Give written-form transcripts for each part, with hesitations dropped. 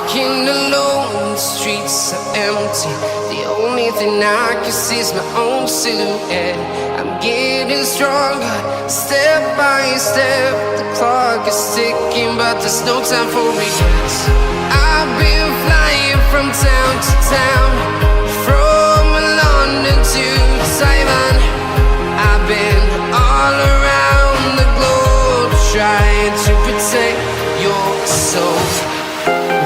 Walking alone, the streets are empty. The only thing I can see is my own silhouette. I'm getting stronger, step by step. The clock is ticking, but there's no time for regrets. I've been flying from town to town, from London to Taiwan. I've been all around the globe, trying to protect your soul.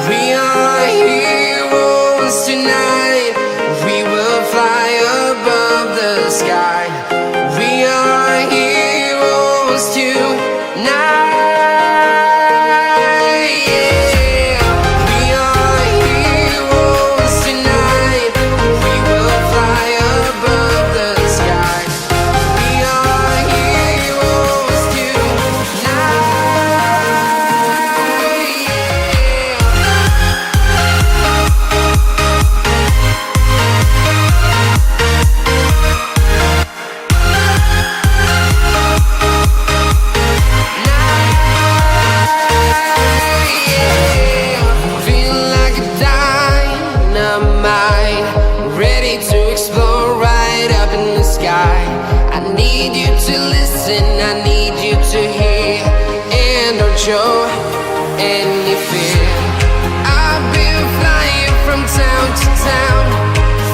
We are heroes tonight. We will fly above the sky. We are heroes tonight. Yeah. We are heroes tonight. We will fly above the sky. We are heroes tonight. I need you to hear and don't show any fear. I've been flying from town to town,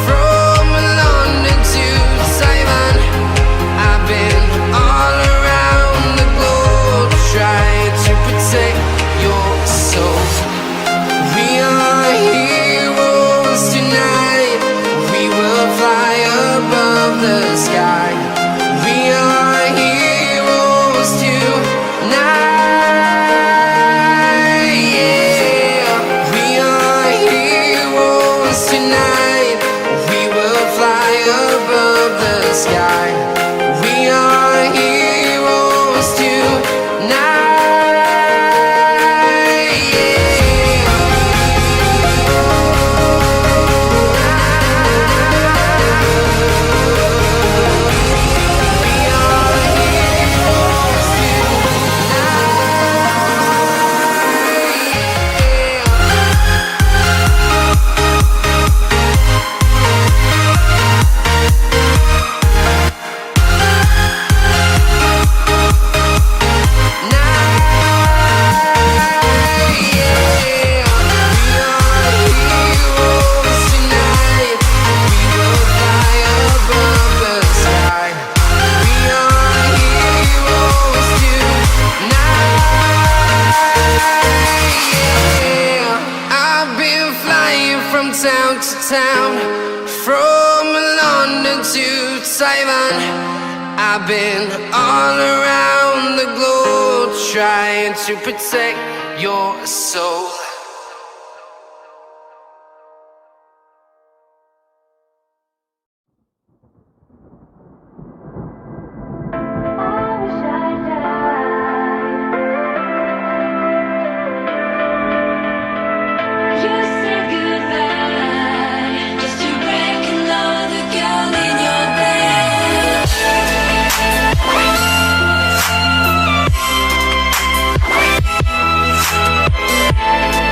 from London to Taiwan. I've been all around the globe, trying to protect your soul. We are heroes tonight. We will fly above the sky. We are heroes tonight. Yeah. We are heroes tonight. We will fly above the sky. We are heroes tonight. Town to town, from London to Taiwan. I've been all around the globe, trying to protect your soul. Yeah.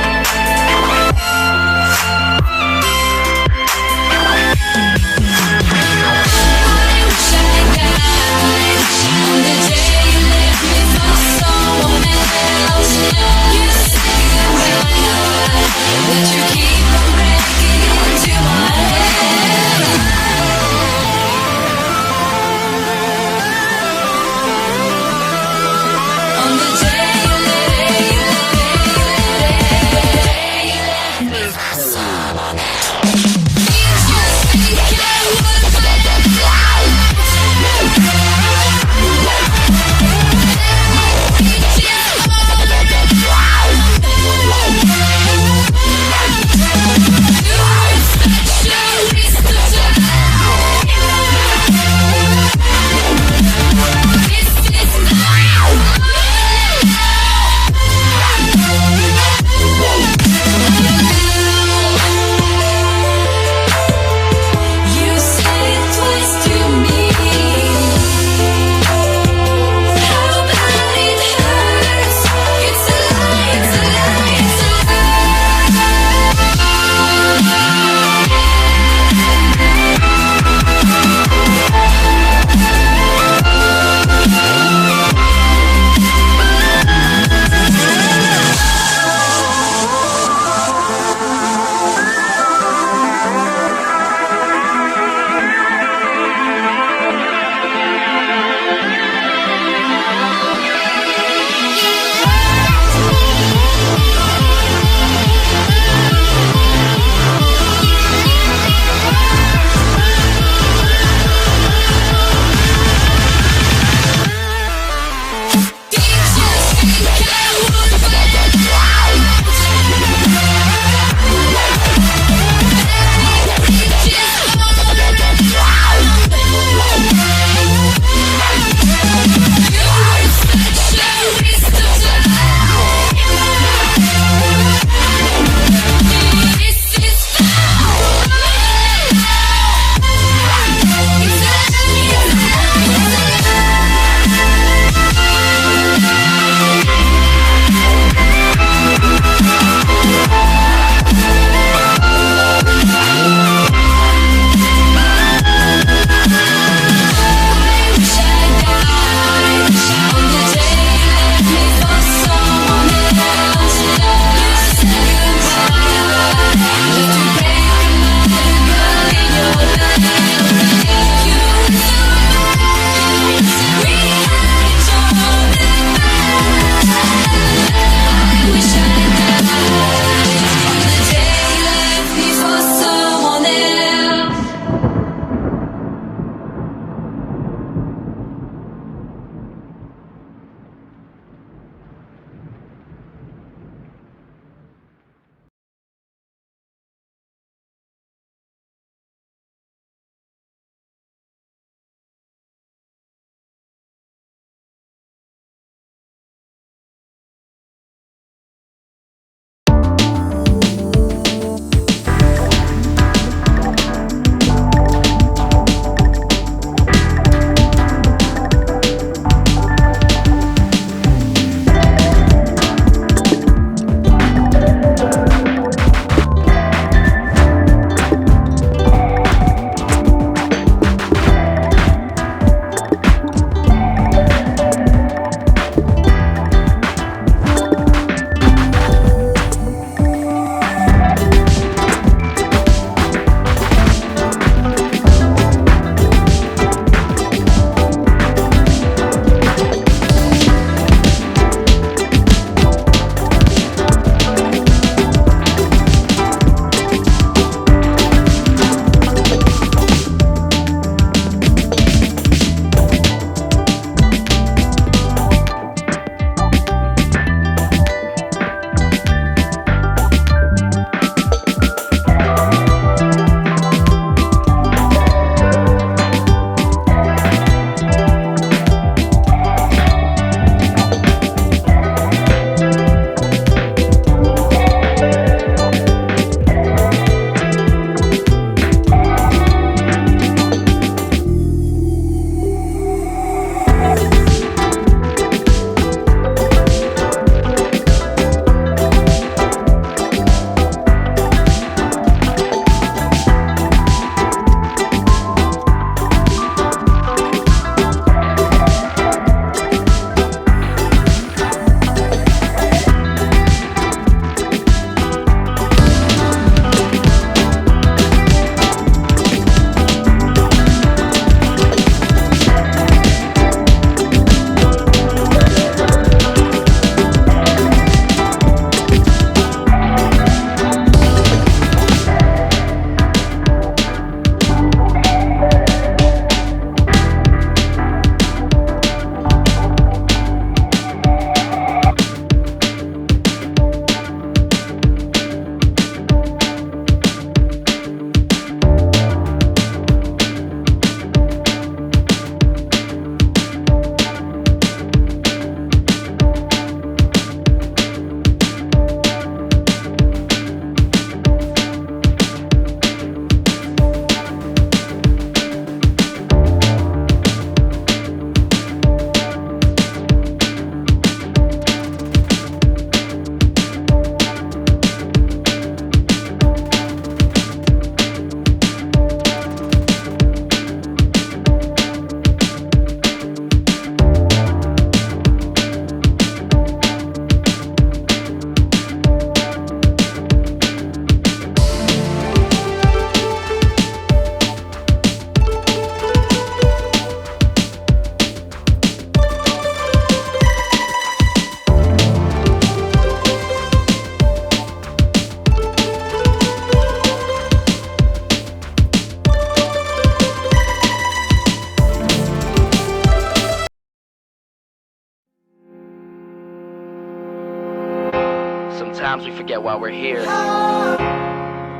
Sometimes we forget why we're here.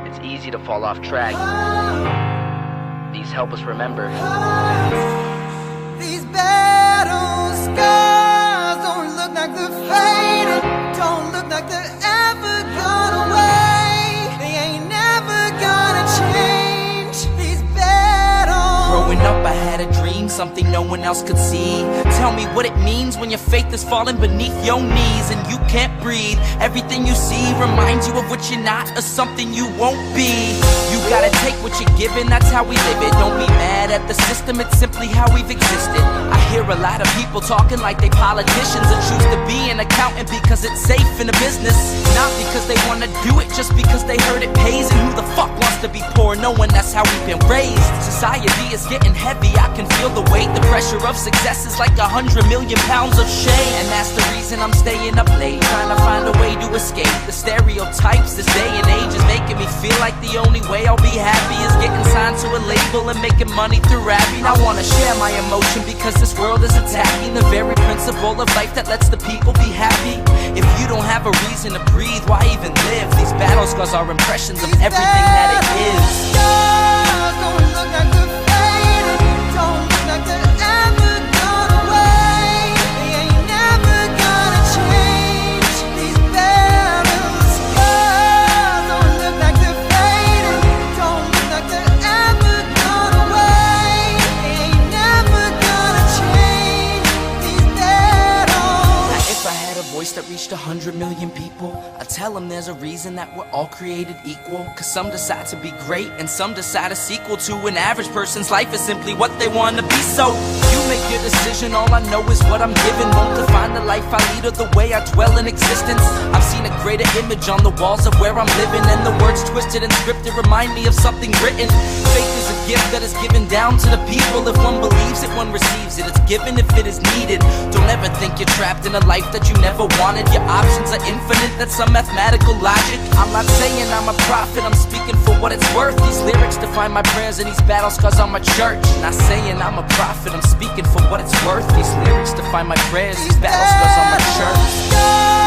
It's easy to fall off track. These help us remember. These battle scars don't look like they're fading, don't look like they're ever gone away. They ain't never gonna change. These battles. Growing up I had a dream, something no one else could see. Tell me what it means when your faith is falling beneath your knees and you can't breathe. Everything you see reminds you of what you're not or something you won't be. You gotta take what you're given, that's how we live it. Don't be mad at the system, it's simply how we've existed. I hear a lot of people talking like they politicians and choose to be an accountant because it's safe in the business. Not because they wanna do it, just because they heard it pays. And who the fuck wants to be poor knowing that's how we've been raised? Society is getting heavy, I can feel the weight. The pressure of success is like 100 million pounds of shame. And that's the reason I'm staying up late, trying to find a way to escape the stereotypes this day and age is making me feel like the only way I'll be happy is getting signed to a label and making money through rapping. I wanna share my emotion because this world is attacking the very principle of life that lets the people be happy. If you don't have a reason to breathe, why even live? These battle scars are impressions of everything that it is. Scars don't look like they're fading, don't look like they're ever gone away. They ain't never gonna change. These battle scars don't look like they're fading, don't look like they're ever gone away. They ain't never gonna change. These battles. Now, if I had a voice that reached 100 million people, I'd tell them there's a reason that we're all created equal. Cause some decide to be great and some decide a sequel to an average person's life is simply what they want to be. So you make your decision, all I know is what I'm given. Won't define the life I lead or the way I dwell in existence. I've seen a greater image on the walls of where I'm living, and the words twisted and scripted remind me of something written. Faith is a gift that is given down to the people. If one believes it, one receives it. It's given if it is needed. Don't ever think you're trapped in a life that you never wanted. Your options are infinite, that's some mathematical logic. I'm not saying I'm a prophet, I'm speaking for what it's worth. These lyrics define my prayers and these battle scars on my church. Not saying I'm a prophet, I'm speaking for what it's worth. These lyrics define my prayers, these battle scars on my church.